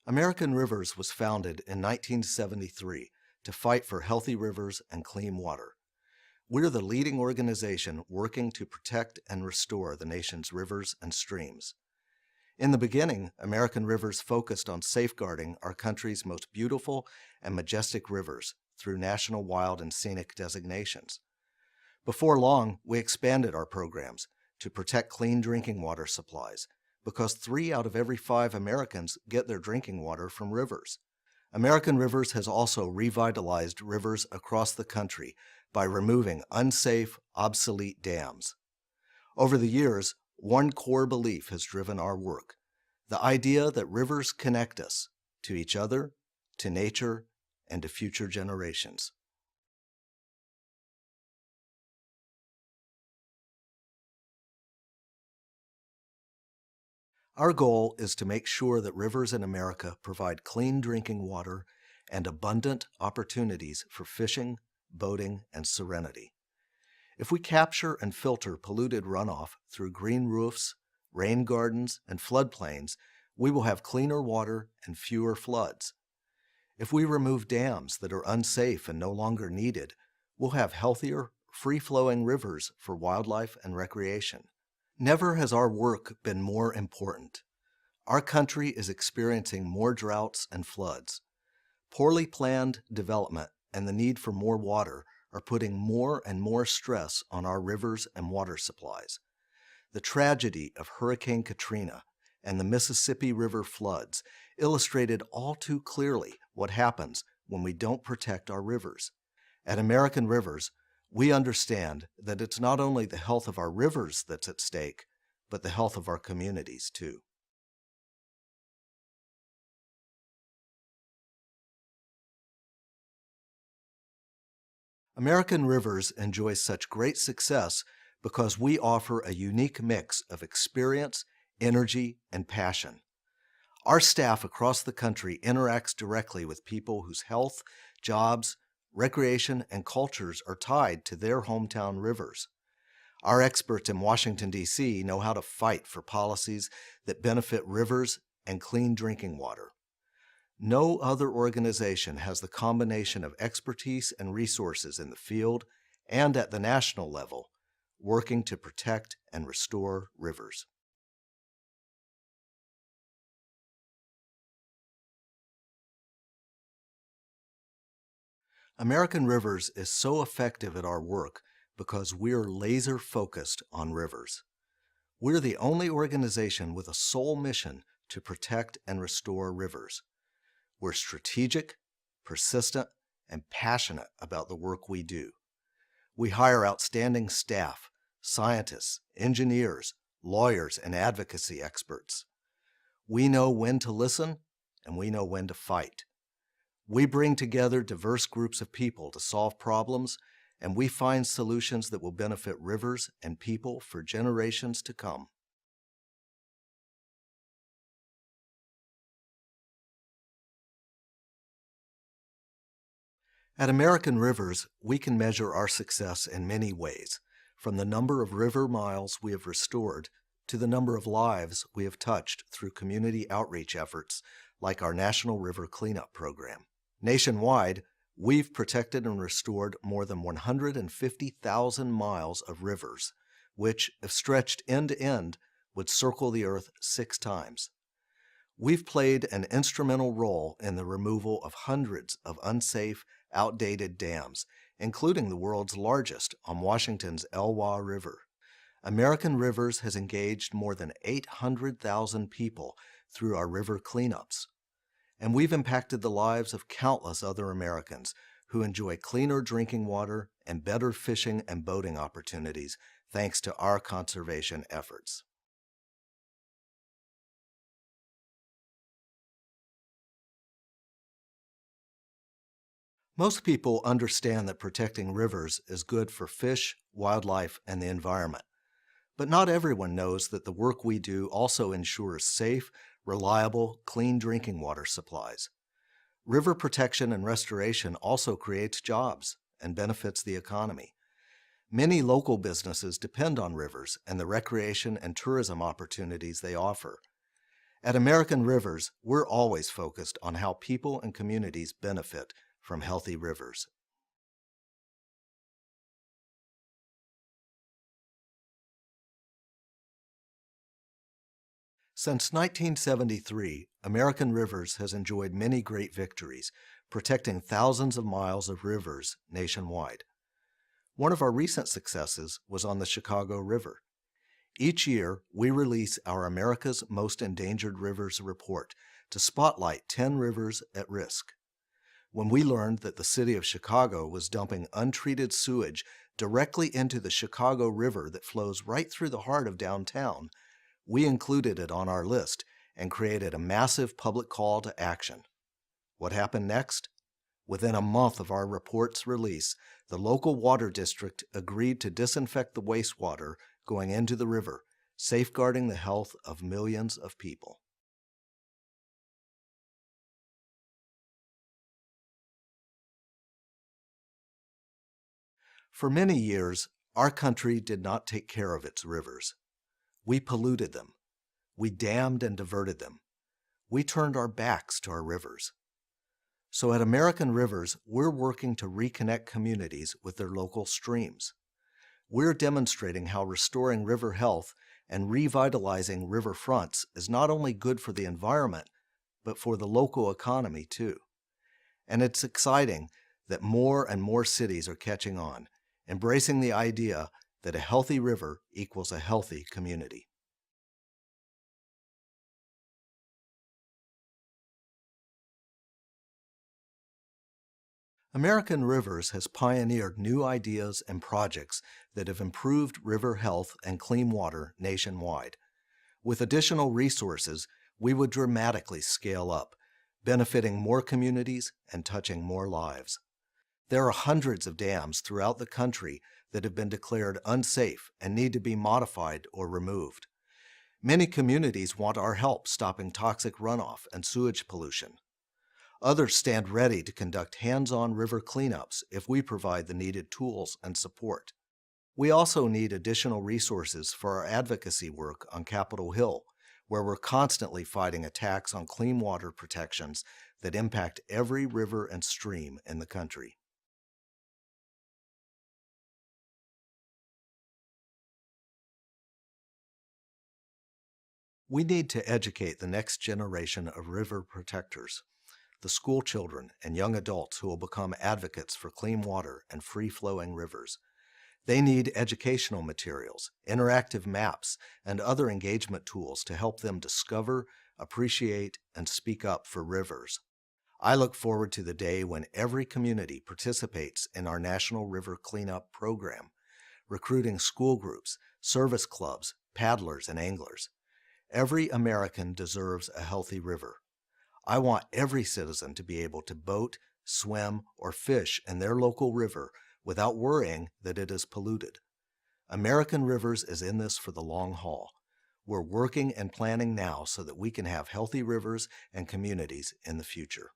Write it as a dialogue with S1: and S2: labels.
S1: American Rivers was founded in 1973 to fight for healthy rivers and clean water. We're the leading organization working to protect and restore the nation's rivers and streams. In the beginning, American Rivers focused on safeguarding our country's most beautiful and majestic rivers through national wild and scenic designations. Before long, we expanded our programs to protect clean drinking water supplies because 3 out of every 5 Americans get their drinking water from rivers. American Rivers has also revitalized rivers across the country by removing unsafe, obsolete dams. Over the years, one core belief has driven our work: the idea that rivers connect us to each other, to nature, and to future generations. Our goal is to make sure that rivers in America provide clean drinking water and abundant opportunities for fishing, boating, and serenity. If we capture and filter polluted runoff through green roofs, rain gardens, and floodplains, we will have cleaner water and fewer floods. If we remove dams that are unsafe and no longer needed, we'll have healthier, free-flowing rivers for wildlife and recreation. Never has our work been more important. Our country is experiencing more droughts and floods. Poorly planned development and the need for more water are putting more and more stress on our rivers and water supplies. The tragedy of Hurricane Katrina and the Mississippi River floods illustrated all too clearly what happens when we don't protect our rivers. At American Rivers, we understand that it's not only the health of our rivers that's at stake, but the health of our communities too. American Rivers enjoys such great success because we offer a unique mix of experience, energy, and passion. Our staff across the country interacts directly with people whose health, jobs, recreation, and cultures are tied to their hometown rivers. Our experts in Washington, D.C. know how to fight for policies that benefit rivers and clean drinking water. No other organization has the combination of expertise and resources in the field and at the national level, working to protect and restore rivers. American Rivers is so effective at our work because we're laser focused on rivers. We're the only organization with a sole mission to protect and restore rivers. We're strategic, persistent, and passionate about the work we do. We hire outstanding staff, scientists, engineers, lawyers, and advocacy experts. We know when to listen and we know when to fight. We bring together diverse groups of people to solve problems, and we find solutions that will benefit rivers and people for generations to come. At American Rivers, we can measure our success in many ways, from the number of river miles we have restored to the number of lives we have touched through community outreach efforts like our National River Cleanup Program. Nationwide, we've protected and restored more than 150,000 miles of rivers, which, if stretched end to end, would circle the earth 6 times. We've played an instrumental role in the removal of hundreds of unsafe, outdated dams, including the world's largest on Washington's Elwha River. American Rivers has engaged more than 800,000 people through our river cleanups. And we've impacted the lives of countless other Americans who enjoy cleaner drinking water and better fishing and boating opportunities thanks to our conservation efforts. Most people understand that protecting rivers is good for fish, wildlife, and the environment. But not everyone knows that the work we do also ensures safe, reliable, clean drinking water supplies. River protection and restoration also creates jobs and benefits the economy. Many local businesses depend on rivers and the recreation and tourism opportunities they offer. At American Rivers, we're always focused on how people and communities benefit from healthy rivers. Since 1973, American Rivers has enjoyed many great victories, protecting thousands of miles of rivers nationwide. One of our recent successes was on the Chicago River. Each year, we release our America's Most Endangered Rivers report to spotlight 10 rivers at risk. When we learned that the city of Chicago was dumping untreated sewage directly into the Chicago River that flows right through the heart of downtown, we included it on our list and created a massive public call to action. What happened next? Within a month of our report's release, the local water district agreed to disinfect the wastewater going into the river, safeguarding the health of millions of people. For many years, our country did not take care of its rivers. We polluted them. We dammed and diverted them. We turned our backs to our rivers. So at American Rivers, we're working to reconnect communities with their local streams. We're demonstrating how restoring river health and revitalizing river fronts is not only good for the environment, but for the local economy too. And it's exciting that more and more cities are catching on, embracing the idea that a healthy river equals a healthy community. American Rivers has pioneered new ideas and projects that have improved river health and clean water nationwide. With additional resources, we would dramatically scale up, benefiting more communities and touching more lives. There are hundreds of dams throughout the country that have been declared unsafe and need to be modified or removed. Many communities want our help stopping toxic runoff and sewage pollution. Others stand ready to conduct hands-on river cleanups if we provide the needed tools and support. We also need additional resources for our advocacy work on Capitol Hill, where we're constantly fighting attacks on clean water protections that impact every river and stream in the country. We need to educate the next generation of river protectors, the school children and young adults who will become advocates for clean water and free-flowing rivers. They need educational materials, interactive maps, and other engagement tools to help them discover, appreciate, and speak up for rivers. I look forward to the day when every community participates in our National River Cleanup Program, recruiting school groups, service clubs, paddlers, and anglers. Every American deserves a healthy river. I want every citizen to be able to boat, swim, or fish in their local river without worrying that it is polluted. American Rivers is in this for the long haul. We're working and planning now so that we can have healthy rivers and communities in the future.